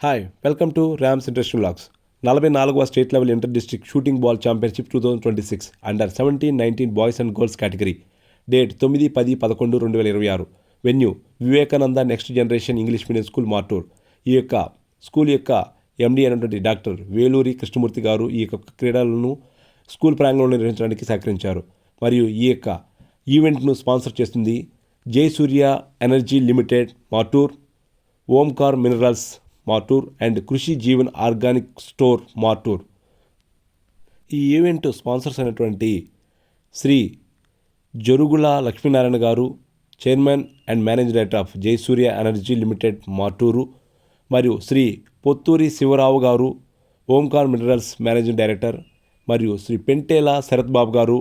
Hi welcome to Ram's interesting vlogs. 44వ state level inter district shooting ball championship 2026 under 17-19 boys and girls category. Date 9-10-11-2026. Venue Vivekananda next generation English medium school, Martur. ఈ యొక్క school యొక్క ఎండి అయినటువంటి doctor Veluri Krishnamurthy గారు ఈ యొక్క క్రీడలను స్కూల్ ప్రాంగణంలో నిర్వహించడానికి సహకరించారు. మరియు ఈ యొక్క ఈవెంట్ను స్పాన్సర్ చేస్తుంది Jayasurya energy limited Martur, Omkar minerals Martur and Krishi Jeevan organic store Martur. ఈ ఈవెంట్ స్పాన్సర్స్ అయినటువంటి శ్రీ జరుగుల లక్ష్మీనారాయణ గారు, chairman and managing director of Jayasurya energy limited Martur, మరియు శ్రీ పొత్తూరి శివరావు గారు, ఓంకార్ మినరల్స్ మేనేజింగ్ డైరెక్టర్, మరియు శ్రీ పెంటేల శరత్ బాబు గారు,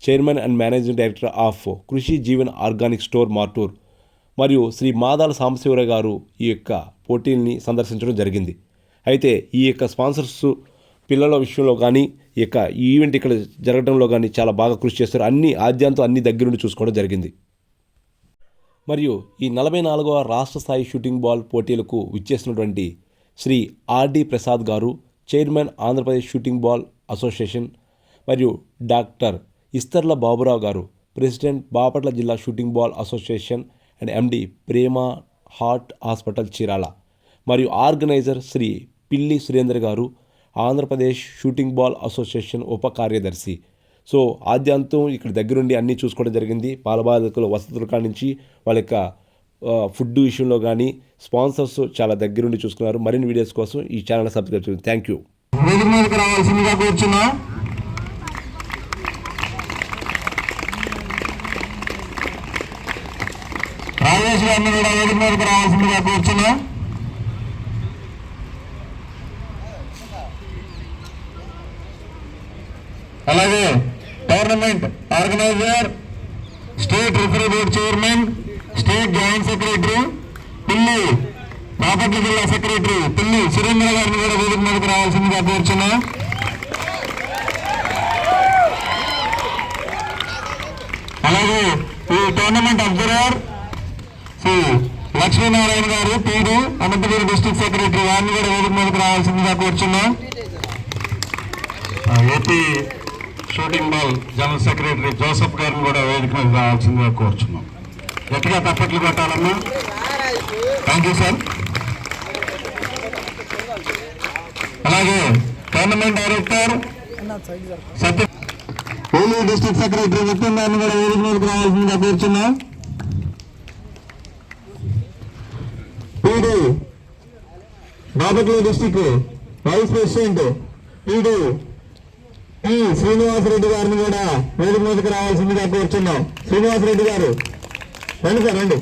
chairman and managing director of కృషి జీవన్ ఆర్గానిక్ స్టోర్ మార్టూర్, మరియు శ్రీ మాదాల సాంబశివరావు గారు ఈ యొక్క పోటీల్ని సందర్శించడం జరిగింది. అయితే ఈ యొక్క స్పాన్సర్స్ పిల్లల విషయంలో కానీ ఈ యొక్క ఈవెంట్ ఇక్కడ జరగడంలో కానీ చాలా బాగా కృషి చేస్తారు. అన్ని ఆద్యంతో అన్ని దగ్గరుండి చూసుకోవడం జరిగింది. మరియు ఈ 44వ రాష్ట్ర స్థాయి షూటింగ్ బాల్ పోటీలకు విచ్చేసినటువంటి శ్రీ ఆర్డి ప్రసాద్ గారు, chairman Andhra Pradesh shooting ball association, మరియు డాక్టర్ ఇస్తర్ల బాబురావు గారు, ప్రెసిడెంట్ బాపట్ల జిల్లా shooting ball association and MD Prema heart hospital Chirala, మరియు ఆర్గనైజర్ శ్రీ పిల్లి సురేందర్ గారు, ఆంధ్రప్రదేశ్ షూటింగ్ బాల్ అసోసియేషన్ ఉప కార్యదర్శి. సో ఆద్యంతం ఇక్కడ దగ్గరుండి అన్నీ చూసుకోవడం జరిగింది. బాలబాలికల వసతుల కాడి నుంచి వాళ్ళ యొక్క ఫుడ్ విషయంలో కానీ స్పాన్సర్స్ చాలా దగ్గరుండి చూసుకున్నారు. మరిన్ని వీడియోస్ కోసం ఈ ఛానల్ సబ్స్క్రైబ్ చేయండి. Thank you. రాజేశ్వరాన్ని కూడా వేదిక మీదకి రావాల్సిందిగా కూర్చున్నాం. అలాగే tournament organiser, state referee board chairman, state joint secretary Pilli, Bapatla జిల్లా సెక్రటరీ పిల్లి సురేంద్ర గారిని కూడా వేదిక మీదకి రావాల్సిందిగా కూర్చున్నాం. అలాగే ఈ టోర్నమెంట్ అబ్జర్వర్ శ్రీ లక్ష్మీనారాయణ గారు, పీడి అనంతపురం డిస్ట్రిక్ట్ సెక్రటరీ, వారిని కూడా వేదిక మీదకి రావాల్సిందిగా కూర్చున్నాం. AP shooting ball general secretary Joseph గారిని కూడా వేదిక మీదకి రావాల్సిందిగా కూర్చున్నాం. గట్టిగా తప్పట్లు కొట్టాలమ్మా. Thank you sir. అలాగే tournament director Satya, Eluru district secretary Nitin గారిని కూడా వేదిక మీదకి రావాల్సిందిగా కూర్చున్నాం. PD Bapatla district vice president PD E Srinivasareddy గారిని కూడా వేదిక మీదకి రావాల్సిందిగా కోరుచున్నాం. శ్రీనివాసరెడ్డి గారు రండి సార్, రండి.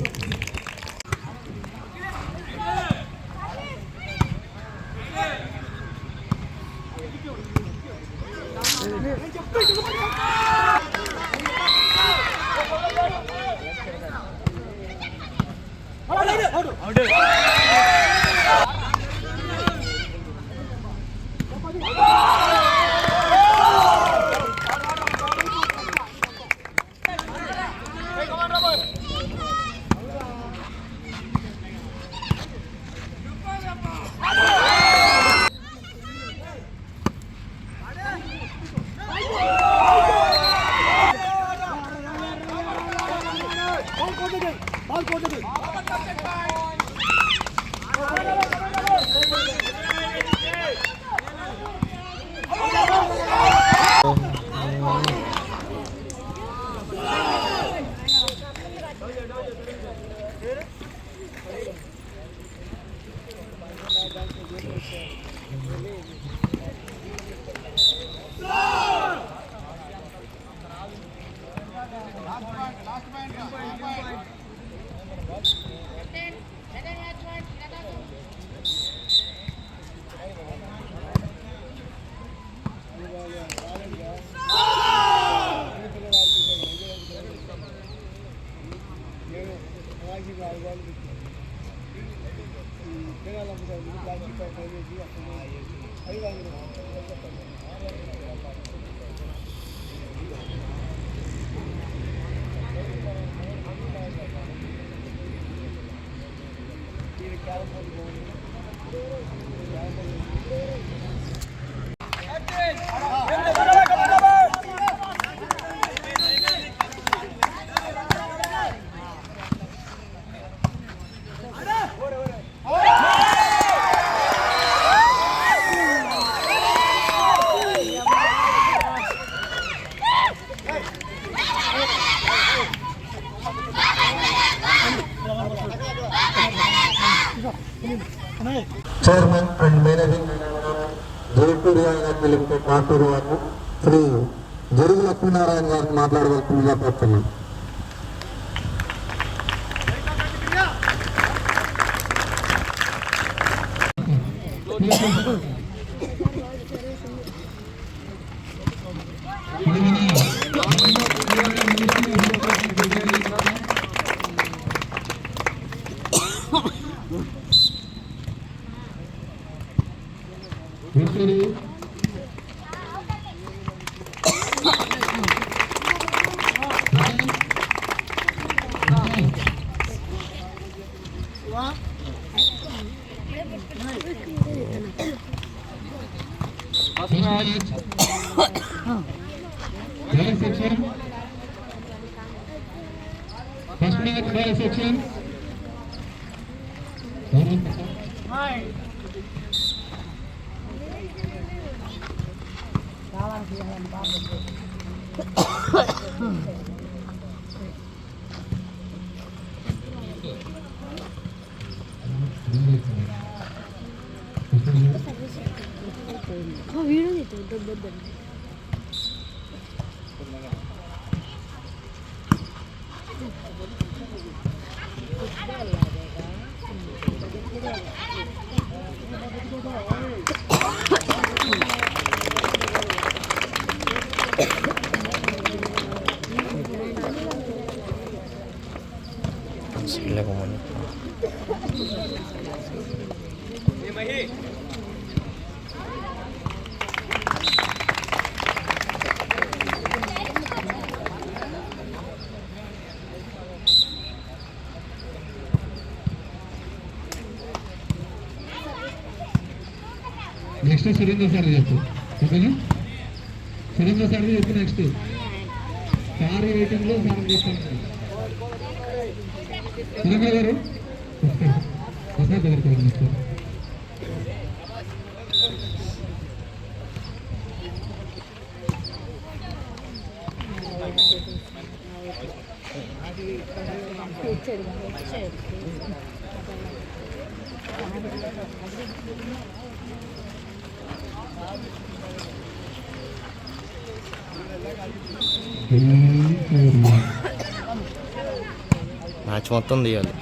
Chairman and managing Jaipuri INL limited Katuru వారు శ్రీ జరుగు లక్ష్మీనారాయణ గారిని మాట్లాడవలసిందిగా కోరుతున్నాను. section. వీడియో తీద్దాం. నెక్స్ట్ సురేంద్ర సార్ చెప్పు, ఓకేనా? సురేంద్ర సార్ చెప్పు. నెక్స్ట్ కార్ వెయిటింగ్ లో సార్ చెప్తాను. సురేంద్ర గారు ప్రసాద్ దగ్గరికి వెళ్ళండి సార్. మ్యాచ్ మొత్తం తీయాలి.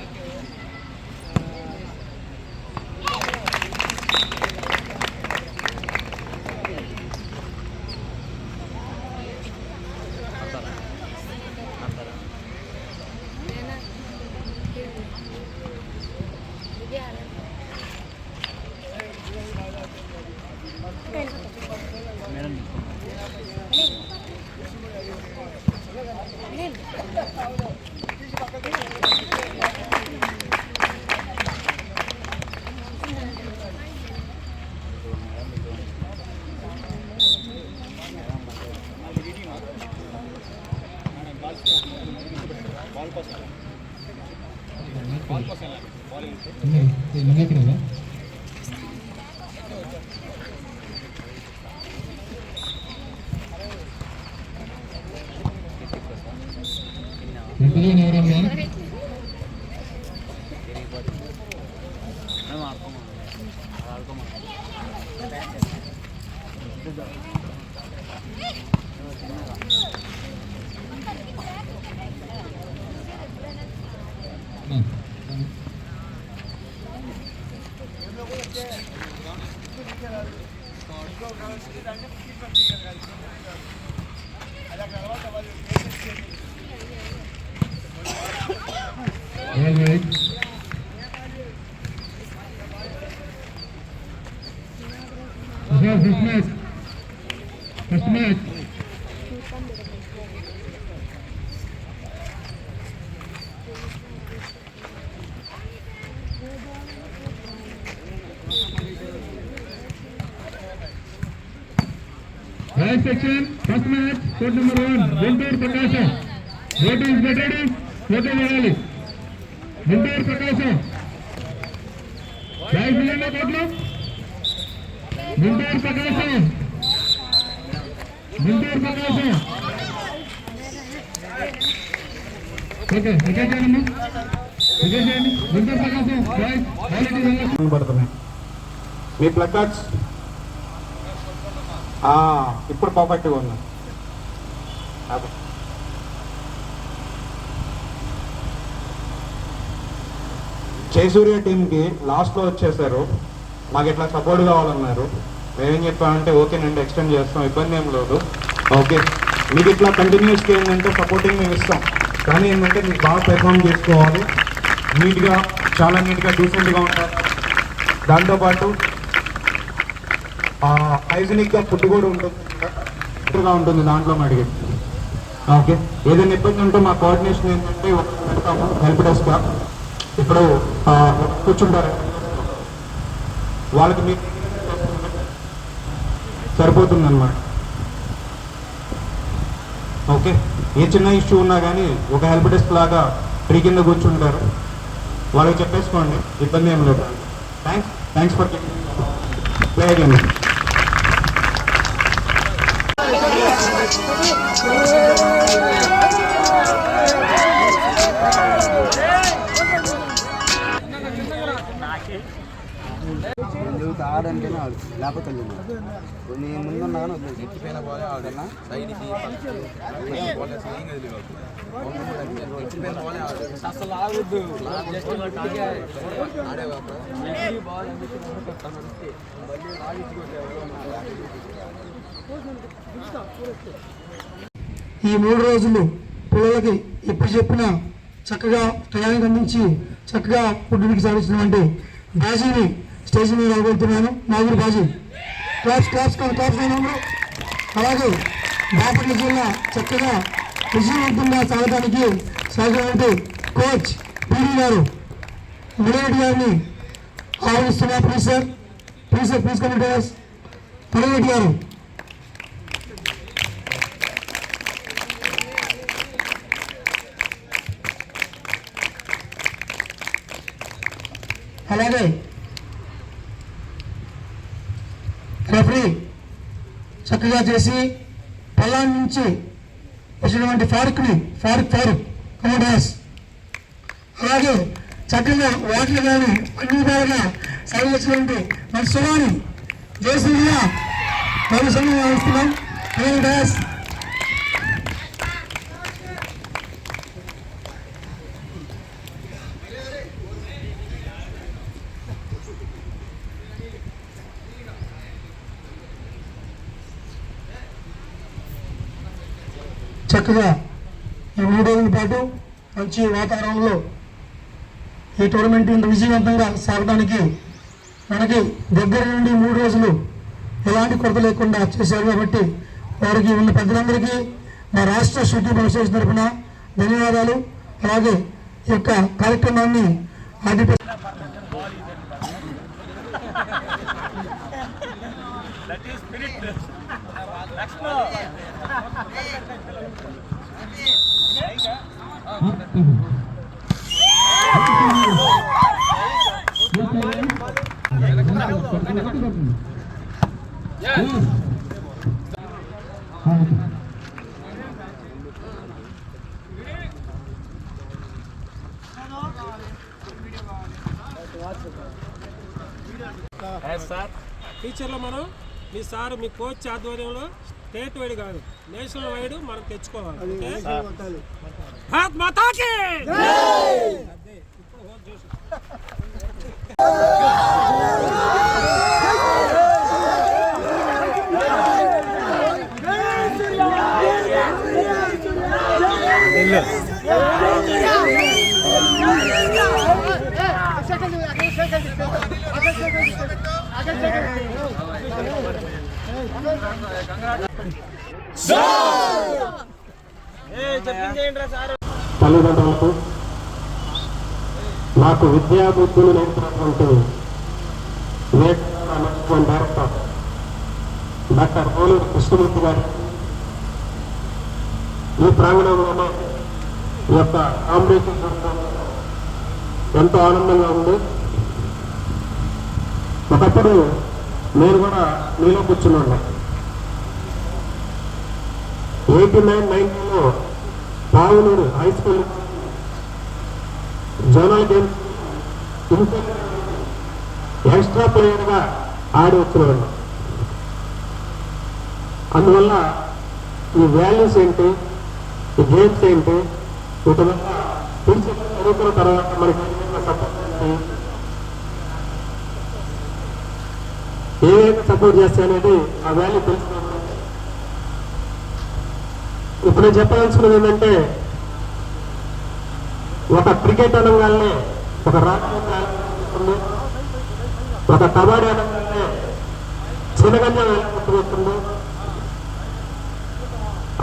First match. Right section, first match, court number 1, Guntur Prakasha. Vote is ready. Vote is ready. Guntur Prakasha. Prize winner court lo. Guntur Prakasha. Guntur Prakasha. Okay, okay, Guntur Prakasha. Prize. Quality. Me plug cards ఇప్పుడు పర్ఫెక్ట్గా ఉంది. జయసూర్య టీంకి లాస్ట్లో వచ్చేసారు, మాకు ఇట్లా support కావాలన్నారు. మేమేం చెప్పామంటే ఓకేనండి ఎక్స్టెండ్ చేస్తాం, ఇబ్బంది ఏం లేదు. ఓకే, మీకు ఇట్లా కంటిన్యూస్గా ఏంటంటే సపోర్టింగ్ మేము ఇస్తాం, కానీ ఏంటంటే మీకు బాగా పెర్ఫామ్ చేసుకోవాలి, నీట్గా చాలా నీట్గా డీసెంట్గా ఉంటారు. దాంతోపాటు హైజీనిక్గా ఫుడ్ కూడా ఉంటుంది దాంట్లో అడిగి. ఓకే, ఏదైనా ఇబ్బంది ఉంటే మా కోఆర్డినేషన్ ఏంటంటే పెడతాము హెల్ప్ డెస్క్గా. ఇప్పుడు కూర్చుంటారు, వాళ్ళకి మీకు సరిపోతుందన్నమాట. ఓకే, ఏ చిన్న ఇష్యూ ఉన్నా కానీ ఒక హెల్ప్ డెస్క్ లాగా ట్రీ కింద కూర్చుంటారు, వాళ్ళకి చెప్పేసుకోండి, ఇబ్బంది ఏం లేదు. Thanks for play again. ఆడంటేనే ఆడు, లేకపోతే కొన్ని ముందున్నా కానీ వద్దు. ఎక్కిపోయిన బాలే ఆడున్నా సైడ్కి ఎక్కిపోయిన బాలే ఆడు, అసలు ఆగొద్దు. ఆడే బాల్ ఈ 3 రోజులు పిల్లలకి ఎప్పుడు చెప్పినా చక్కగా టయానికి అందించి చక్కగా పుట్టినకి సాధించినటువంటి బాజీని స్టేజ్ మీద రాబోతున్నాను. నాగురు బాజీ క్లాప్స్. అలాగే బాపట్ల జిల్లా చక్కగా విజయవంతంగా సాగడానికి సాగినటువంటి కోచ్ పీడీ గారు మురళి గారిని ఆహ్వానిస్తున్నా. ప్లీజ్ కమిటీస్ మురళి గారు. అలాగే రెఫరీ చక్కగా చేసి పల్లాన్ నుంచి వచ్చినటువంటి ఫారూక్ కమోడాస్. అలాగే చక్కగా వాటిని కానీ అన్ని విధాలుగా సాగించినటువంటి మన సుమాని జయసూర్య మరో సమయం ఆడుతున్నాం. కమోడాస్ చక్కగా ఈ 3 రోజుల పాటు మంచి వాతావరణంలో ఈ టోర్నమెంట్ ఇంత విజయవంతంగా సాగడానికి మనకి దగ్గర నుండి 3 రోజులు ఎలాంటి కొరత లేకుండా చేశారు. కాబట్టి వారికి ఉన్న పెద్దలందరికీ మా రాష్ట్ర షూటింగ్ అసోసియేషన్ తరఫున ధన్యవాదాలు. అలాగే ఈ యొక్క కార్యక్రమాన్ని ఆదిప సార్ టీచర్లో మనం మీ కోచ్ ఆధ్వర్యంలో స్టేట్ వైడ్ కాదు నేషనల్ వైడ్ మనం తెచ్చుకోవాలి. భారత్ మాతాకి తల్లిదండ్రులకు నాకు విద్యాబుద్ధులు నేర్పినటువంటి డైరెక్టర్ డాక్టర్ ఓలూరు కృష్ణమూర్తి గారు ఈ ప్రాంగణంలోనే ఈ యొక్క కాంపిటీషన్ ఎంతో ఆనందంగా ఉంది. ఒకప్పుడు నేను కూడా మీలో కూర్చున్నాను. 89-90లో Pavuluru high school zonal games extra ప్లేయర్గా ఆడి వచ్చిన అందువల్ల ఈ వాల్యూస్ ఏంటి, ఈ గేమ్స్ ఏంటి, వీటి వల్ల టీచర్ చదువుకున్న తర్వాత మనకి సపోర్ట్ చేసి ఏ విధంగా సపోర్ట్ చేస్తాయి అనేది ఆ వాల్యూ తెలుసుకోవాలి. ఇప్పుడు నేను చెప్పదలుచుకున్నది ఏంటంటే, ఒక క్రికెట్ అనగానే ఒక రాష్ట్రం, ఒక కబడ్డీ అనగానే చిన్నగంజ గుర్తుకొస్తుంది.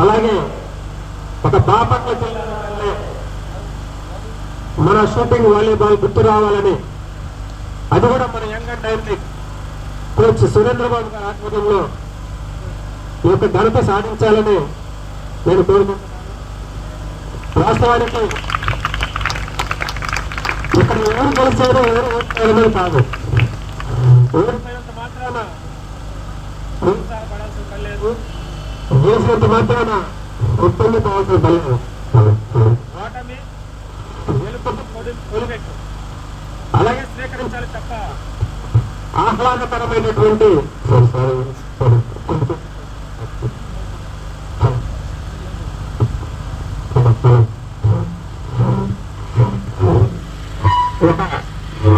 అలాగే ఒక బాపట్ల జిల్లాలో మన షూటింగ్ వాలీబాల్ గుర్తు రావాలని, అది కూడా మన young and dynamic coach Surendra Babu గారి ఆధ్వర్యంలో ఈ యొక్క ఘనత సాధించాలని నేను కోరుకుంటున్నాను. వాస్తవానికి ఇక్కడ ఎవరు గెలిచారో ఎవరు ఓడిపోయారనేది కాదు, ఓడిపోయినంత మాత్రాన పడాల్సిన పని లేదు, గెలిచినంత మాత్రాన ఉత్పత్తి కావాల్సిన పని లేదు. ఓటమి గెలుపుకు కొలిపెట్టు అలాగే స్వీకరించాలి తప్ప ఆహ్లాదకరమైనటువంటి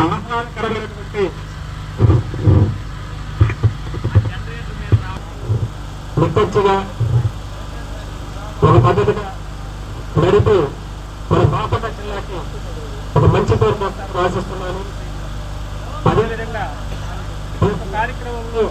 ఆహ్లాదకరమైనటువంటి నిక్కచ్చిగా ఒక పద్ధతిగా నడిపి మన బాపట్ల జిల్లాకి ఒక మంచి పేరు మొత్తాన్ని ఆశిస్తున్నాను. అదేవిధంగా ఈ యొక్క కార్యక్రమంలో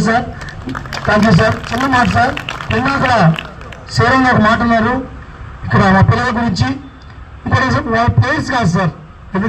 సార్, థ్యాంక్ యూ సార్. చిన్న మాట సార్, నిన్న ఇక్కడ శ్రీరంగ ఒక మాట అన్నారు ఇక్కడ మా పిల్లల గురించి. ఇక్కడ ప్లేస్ కాదు సార్, అదే